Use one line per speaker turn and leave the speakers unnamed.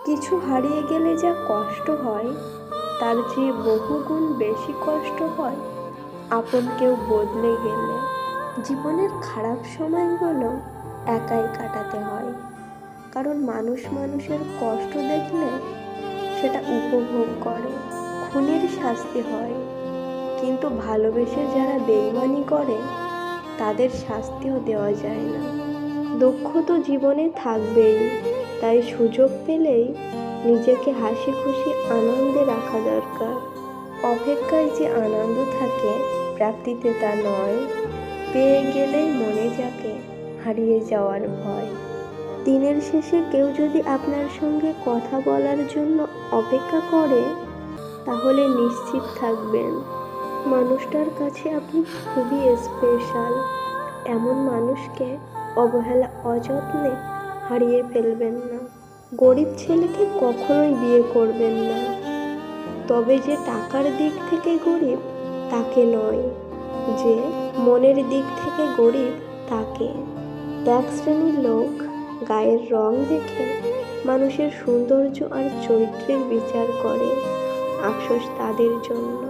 কিছু হারিয়ে গেলে যা কষ্ট হয় তার চেয়ে বহুগুণ বেশি কষ্ট হয় আপন কেউ বদলে গেলে। জীবনের খারাপ সময়গুলো একাই কাটাতে হয়, কারণ মানুষ মানুষের কষ্ট দেখলে সেটা উপভোগ করে। খুনির শাস্তি হয়, কিন্তু ভালোবেসে যারা বেইমানি করে তাদের শাস্তিও দেওয়া যায় না। দুঃখ তো জীবনে থাকবেই, তাই সুযোগ পেলেই নিজেকে হাসি খুশি আনন্দে রাখা দরকার। অপেক্ষায় যে আনন্দ থাকে প্রাপ্তিতে তা নয়, পেয়ে গেলেই মনে যাকে হারিয়ে যাওয়ার ভয়। দিনের শেষে কেউ যদি আপনার সঙ্গে কথা বলার জন্য অপেক্ষা করে, তাহলে নিশ্চিত থাকবেন মানুষটার কাছে আপনি খুবই স্পেশাল। এমন মানুষকে অবহেলা অযত্নে হারিয়ে ফেলবেন না। গরিব ছেলেকে কখনোই বিয়ে করবেন না, তবে যে টাকার দিক থেকে গরিব তাকে নয়, যে মনের দিক থেকে গরিব তাকে। এক শ্রেণীর লোক গায়ের রং দেখে মানুষের সৌন্দর্য আর চরিত্রের বিচার করে, আফসোস তাদের জন্য।